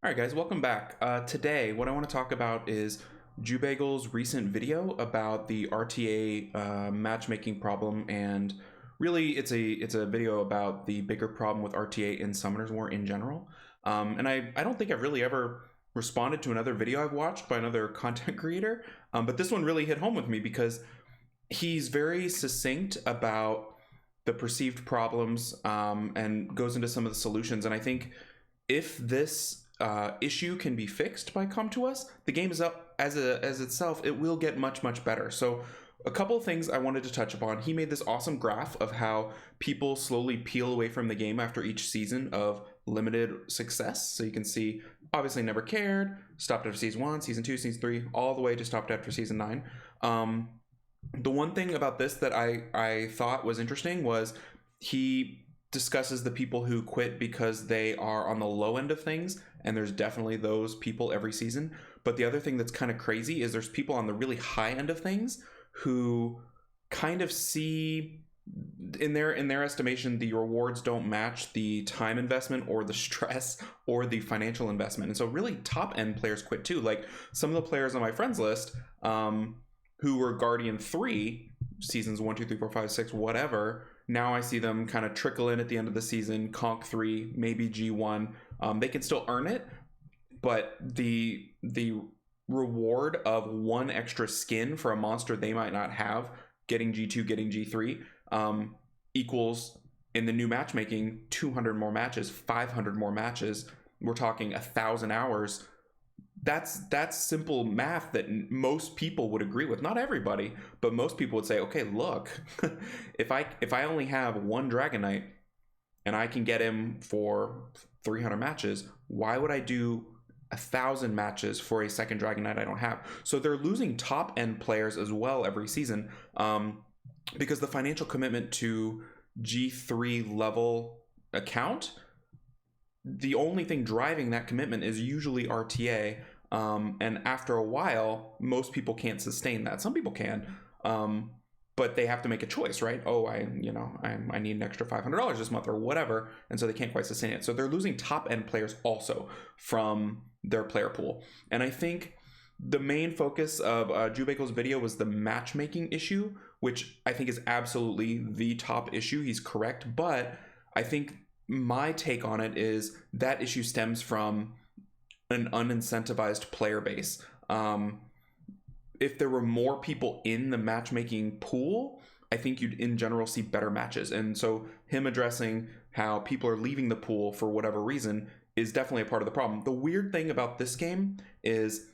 All right, guys, welcome back. Today, what I want to talk about is Bagels' recent video about the RTA matchmaking problem, and really, it's a video about the bigger problem with RTA in Summoner's War in general. And I don't think I've really ever responded to another video I've watched by another content creator, but this one really hit home with me because he's very succinct about the perceived problems and goes into some of the solutions. And I think if this issue can be fixed by Come to Us, the game is up as itself. It will get much better. So a couple of things I wanted to touch upon. He made this awesome graph of how people slowly peel away from the game after each season of limited success. So you can see, obviously never cared, stopped after season 1, season 2, season 3, all the way to stopped after season 9. The one thing about this that I thought was interesting was he discusses the people who quit because they are on the low end of things, and there's definitely those people every season. But the other thing that's kind of crazy is there's people on the really high end of things who kind of see in their estimation the rewards don't match the time investment or the stress or the financial investment. And so really top end players quit too. Like some of the players on my friends list who were Guardian 3 seasons 1, 2, 3, 4, 5, 6, whatever. Now I see them kind of trickle in at the end of the season, Conk 3, maybe G1. They can still earn it, but the reward of one extra skin for a monster they might not have, getting G2, getting G3, equals in the new matchmaking 200 more matches, 500 more matches. We're talking 1,000 hours. That's simple math that most people would agree with. Not everybody, but most people would say, okay, look, if I only have one Dragon Knight and I can get him for 300 matches, why would I do 1,000 matches for a second Dragon Knight I don't have? So they're losing top end players as well every season, because the financial commitment to G3 level account, the only thing driving that commitment is usually RTA. And after a while, most people can't sustain that. Some people can, but they have to make a choice, right? Oh, I need an extra $500 this month or whatever, and so they can't quite sustain it. So they're losing top end players also from their player pool. And I think the main focus of Jubakel's video was the matchmaking issue, which I think is absolutely the top issue. He's correct, but I think my take on it is that issue stems from an unincentivized player base. If there were more people in the matchmaking pool, I think you'd in general see better matches. And so him addressing how people are leaving the pool for whatever reason is definitely a part of the problem. The weird thing about this game is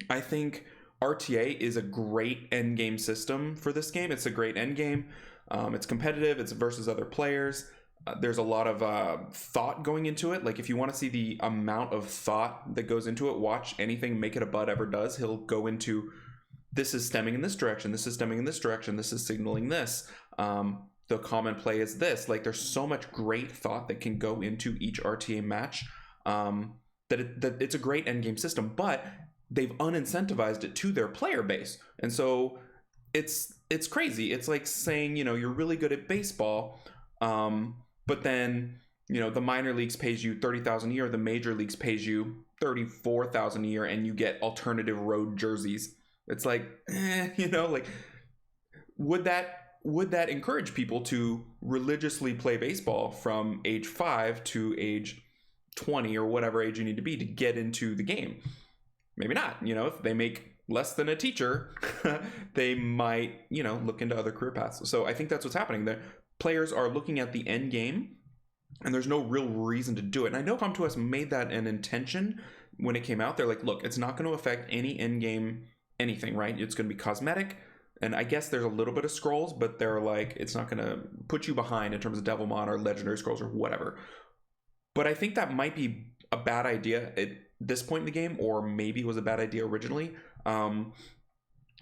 I think RTA is a great endgame system for this game. It's a great endgame. It's competitive. It's versus other players. There's a lot of thought going into it. Like if you want to see the amount of thought that goes into it, watch anything Make It a Bud ever does. He'll go into, this is stemming in this direction, this is stemming in this direction, this is signaling this, the common play is this. Like there's so much great thought that can go into each RTA match, that it's a great endgame system, but they've unincentivized it to their player base. And so it's crazy. It's like saying, you're really good at baseball, but then, the minor leagues pays you $30,000 a year, the major leagues pays you $34,000 a year, and you get alternative road jerseys. It's like, like, would that encourage people to religiously play baseball from age 5 to age 20 or whatever age you need to be to get into the game? Maybe not. If they make less than a teacher, they might, look into other career paths. So I think that's what's happening. The players are looking at the end game, and there's no real reason to do it. And I know Come to Us made that an intention when it came out. They're like, look, it's not going to affect any end game anything, right? It's going to be cosmetic. And I guess there's a little bit of scrolls, but they're like, it's not going to put you behind in terms of Devilmon or Legendary Scrolls or whatever. But I think that might be a bad idea at this point in the game, or maybe it was a bad idea originally,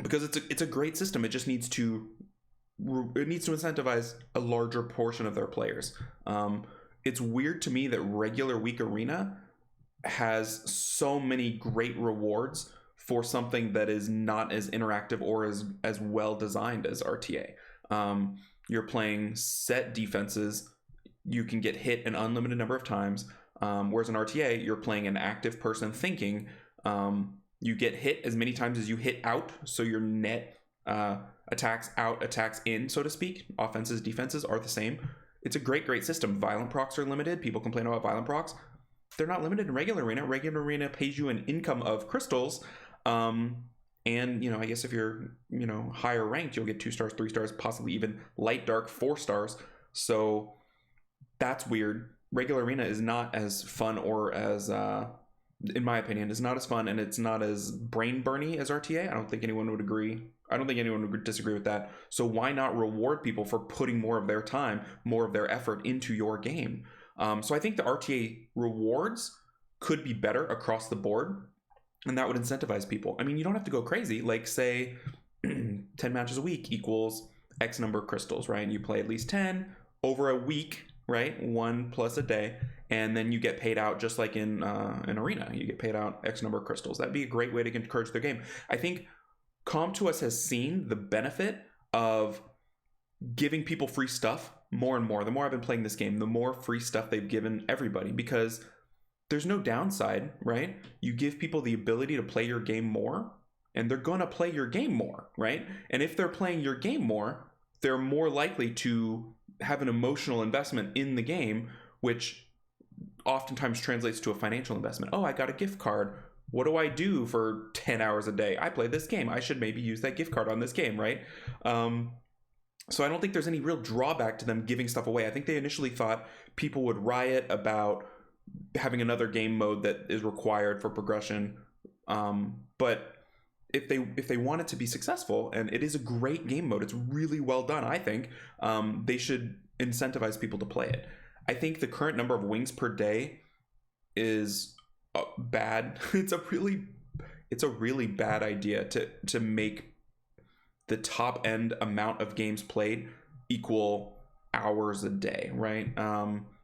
because it's a great system. It just needs to incentivize a larger portion of their players. It's weird to me that regular week arena has so many great rewards for something that is not as interactive or as well designed as RTA. You're playing set defenses. You can get hit an unlimited number of times. Whereas in RTA, you're playing an active person thinking. You get hit as many times as you hit out, so your net attacks out, attacks in, so to speak. Offenses, defenses are the same. It's a great system. Violent procs are limited. People complain about violent procs. They're not limited in regular arena. Regular arena pays you an income of crystals. And, I guess if you're, higher ranked, you'll get 2 stars, 3 stars, possibly even light dark 4 stars. So that's weird. Regular arena is not as fun or as, in my opinion, is not as fun, and it's not as brain burny as RTA. I don't think anyone would agree. I don't think anyone would disagree with that. So why not reward people for putting more of their time, more of their effort into your game? So I think the RTA rewards could be better across the board, and that would incentivize people. I mean, you don't have to go crazy. Like, say 10 matches a week equals X number of crystals, right? You play at least 10 over a week, right? 1 plus a day, and then you get paid out just like in an arena. You get paid out X number of crystals. That'd be a great way to encourage their game. I think Com2Us has seen the benefit of giving people free stuff more and more. The more I've been playing this game, the more free stuff they've given everybody, because there's no downside, right? You give people the ability to play your game more, and they're going to play your game more, right? And if they're playing your game more, they're more likely to have an emotional investment in the game, which oftentimes translates to a financial investment. Oh, I got a gift card. What do I do for 10 hours a day? I play this game. I should maybe use that gift card on this game, right? So I don't think there's any real drawback to them giving stuff away. I think they initially thought people would riot about having another game mode that is required for progression. But if they want it to be successful, and it is a great game mode, it's really well done, I think, they should incentivize people to play it. I think the current number of wings per day is bad. It's a really bad idea to make the top end amount of games played equal hours a day, right?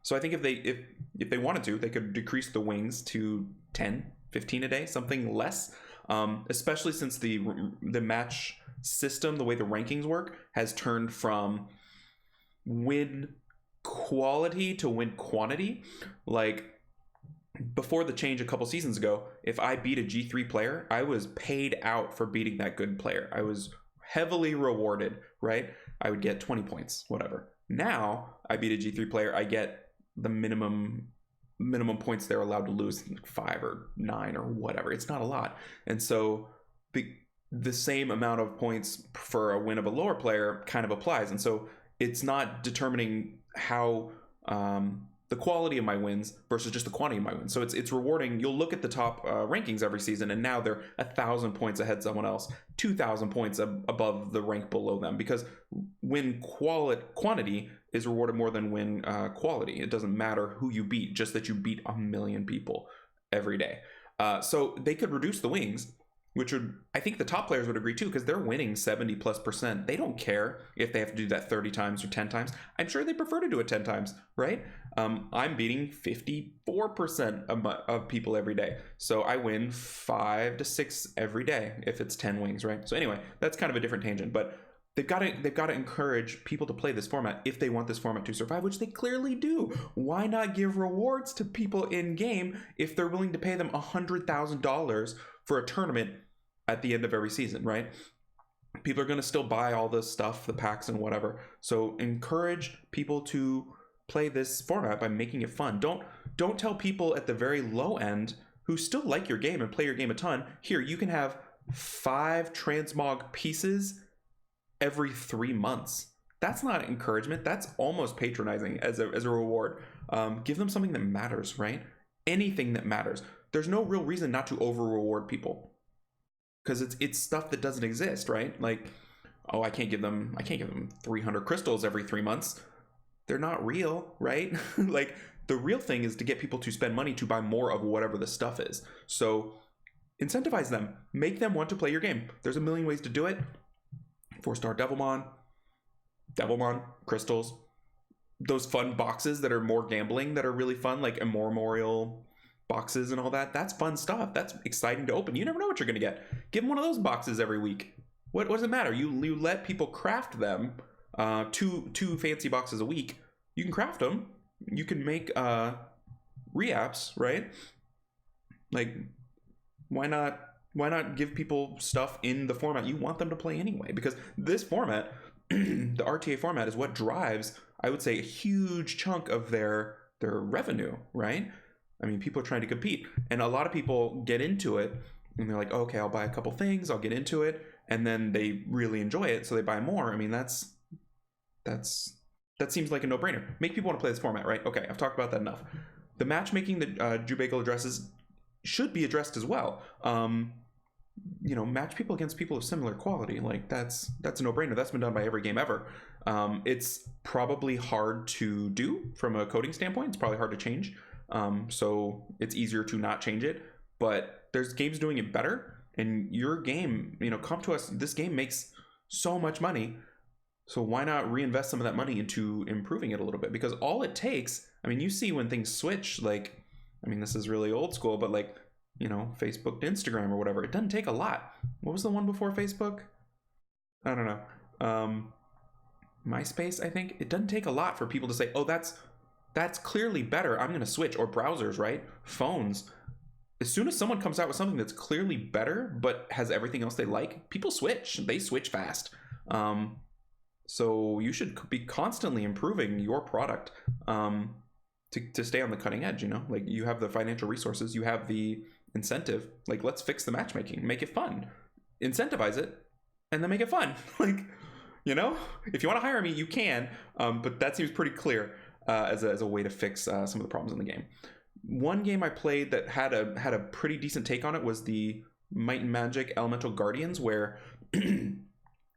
So I think if they wanted to, they could decrease the wings to 10, 15 a day, something less. Especially since the match system, the way the rankings work, has turned from win quality to win quantity. Like, before the change a couple seasons ago, if I beat a G3 player, I was paid out for beating that good player. I was heavily rewarded, right? I would get 20 points, whatever. Now, I beat a G3 player, I get the minimum points they're allowed to lose, 5 or 9 or whatever. It's not a lot. And so the same amount of points for a win of a lower player kind of applies. And so it's not determining how the quality of my wins versus just the quantity of my wins. So it's rewarding. You'll look at the top rankings every season, and now they're 1,000 points ahead of someone else, 2,000 points above the rank below them, because win quantity is rewarded more than win quality. It doesn't matter who you beat, just that you beat 1 million people every day. So they could reduce the wings, which would, I think the top players would agree too, because they're winning 70+%. They don't care if they have to do that 30 times or 10 times. I'm sure they prefer to do it 10 times, right? I'm beating 54% of people every day. So I win 5 to 6 every day if it's 10 wings, right? So anyway, that's kind of a different tangent, but they've got to encourage people to play this format if they want this format to survive, which they clearly do. Why not give rewards to people in game if they're willing to pay them $100,000 for a tournament at the end of every season, right? People are going to still buy all this stuff, the packs and whatever. So encourage people to play this format by making it fun. Don't tell people at the very low end who still like your game and play your game a ton, here, you can have 5 transmog pieces every 3 months. That's not encouragement. That's almost patronizing as a reward. Give them something that matters, right? Anything that matters. There's no real reason not to over reward people, because it's stuff that doesn't exist, right? Like, oh, I can't give them 300 crystals every 3 months. They're not real, right? Like, the real thing is to get people to spend money to buy more of whatever the stuff is. So incentivize them, make them want to play your game. There's a million ways to do it. 4-star Devilmon, crystals, those fun boxes that are more gambling that are really fun, like immemorial boxes and all that. That's fun stuff. That's exciting to open. You never know what you're going to get. Give them one of those boxes every week. What does it matter? You let people craft them. Two fancy boxes a week. You can craft them. You can make re-apps, right? Like, why not give people stuff in the format you want them to play anyway? Because this format, the RTA format, is what drives, I would say, a huge chunk of their revenue, right? I mean, people are trying to compete, and a lot of people get into it and they're like, oh, okay, I'll buy a couple things, I'll get into it, and then they really enjoy it, so they buy more. I mean, that seems like a no-brainer. Make people want to play this format, right? Okay, I've talked about that enough. The matchmaking that Jubagel addresses should be addressed as well. You know, match people against people of similar quality. Like, that's a no-brainer. That's been done by every game ever. It's probably hard to do from a coding standpoint. It's probably hard to change. So it's easier to not change it. But there's games doing it better. And your game, you know, come to us. This game makes so much money. So why not reinvest some of that money into improving it a little bit? Because all it takes, I mean, you see when things switch, like, I mean, this is really old school, but like, you know, Facebook to Instagram or whatever, it doesn't take a lot. What was the one before Facebook? I don't know. MySpace, I think. It doesn't take a lot for people to say, oh, that's clearly better, I'm going to switch. Or browsers, right? Phones. As soon as someone comes out with something that's clearly better but has everything else they like, people switch. They switch fast. So you should be constantly improving your product to stay on the cutting edge, you know? Like, you have the financial resources, you have the incentive. Like, let's fix the matchmaking, make it fun, incentivize it, and then make it fun. Like, you know, if you want to hire me, you can, but that seems pretty clear as a way to fix some of the problems in the game. One game I played that had a pretty decent take on it was the Might and Magic Elemental Guardians, where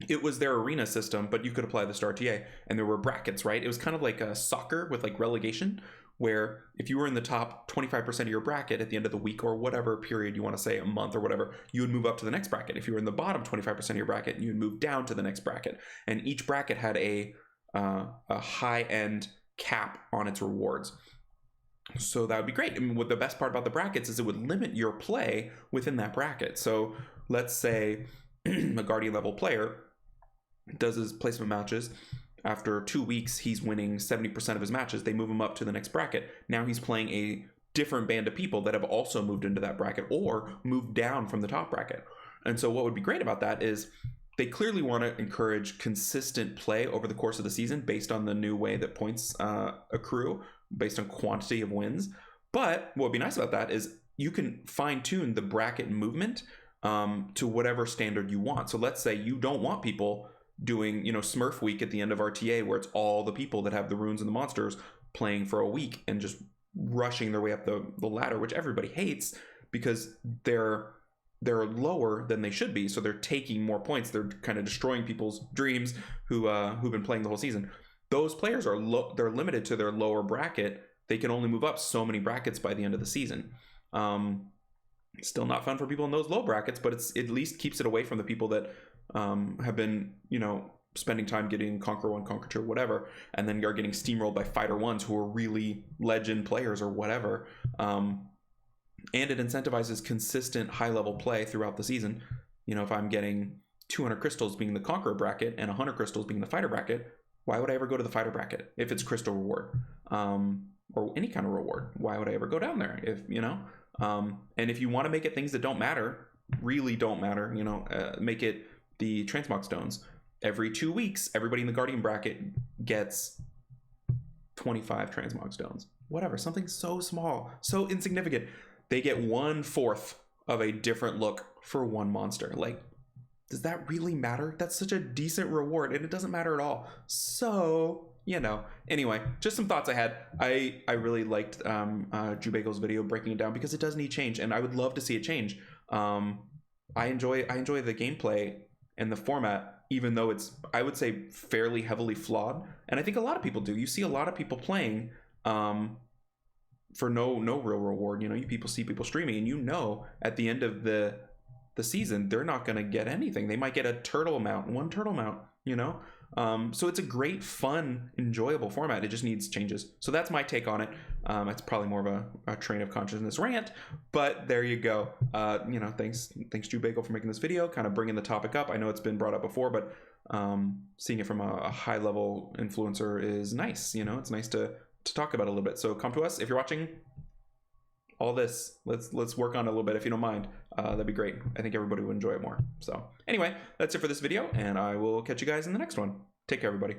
it was their arena system, but you could apply this to RTA, and there were brackets, right? It was kind of like a soccer with like relegation, where if you were in the top 25% of your bracket at the end of the week or whatever period you want to say, a month or whatever, you would move up to the next bracket. If you were in the bottom 25% of your bracket, you would move down to the next bracket. And each bracket had a high-end cap on its rewards. So that would be great. I mean, what the best part about the brackets is it would limit your play within that bracket. So let's say a Guardian level player does his placement matches. After 2 weeks, he's winning 70% of his matches. They move him up to the next bracket. Now he's playing a different band of people that have also moved into that bracket or moved down from the top bracket. And so what would be great about that is they clearly want to encourage consistent play over the course of the season based on the new way that points accrue, based on quantity of wins. But what would be nice about that is you can fine-tune the bracket movement to whatever standard you want. So let's say you don't want people doing, you know, Smurf week at the end of RTA, where it's all the people that have the runes and the monsters playing for a week and just rushing their way up the ladder, which everybody hates because they're lower than they should be. So they're taking more points. They're kind of destroying people's dreams who've been playing the whole season. Those players are they're limited to their lower bracket. They can only move up so many brackets by the end of the season. Still not fun for people in those low brackets, but it at least keeps it away from the people that have been, you know, spending time getting Conqueror 1, Conqueror 2, whatever, and then you're getting steamrolled by Fighter 1s who are really legend players or whatever. And it incentivizes consistent high-level play throughout the season. You know, if I'm getting 200 crystals being the Conqueror bracket and 100 crystals being the Fighter bracket, why would I ever go to the Fighter bracket if it's crystal reward? Or any kind of reward? Why would I ever go down there? If, you know? And if you want to make it things that don't matter, really don't matter, you know, make it the transmog stones. Every 2 weeks, everybody in the Guardian bracket gets 25 transmog stones. Whatever, something so small, so insignificant. They get 1/4 of a different look for one monster. Like, does that really matter? That's such a decent reward, and it doesn't matter at all. So, you know, anyway, just some thoughts I had. I really liked Jubagel's video breaking it down because it does need change, and I would love to see it change. I enjoy the gameplay and the format, even though it's, I would say, fairly heavily flawed. And I think a lot of people do. You see a lot of people playing for no real reward. You know, you see people streaming, and you know at the end of the season they're not going to get anything. They might get a turtle mount, one turtle mount, you know. So it's a great, fun, enjoyable format. It just needs changes. So that's my take on it. It's probably more of a train of consciousness rant, but there you go. You know, thanks Jubagel for making this video, kind of bringing the topic up. I know it's been brought up before, but seeing it from a high level influencer is nice. You know, it's nice to talk about it a little bit. So come to us if you're watching. all this. Let's work on it a little bit if you don't mind. That'd be great. I think everybody would enjoy it more. So anyway, that's it for this video, and I will catch you guys in the next one. Take care, everybody.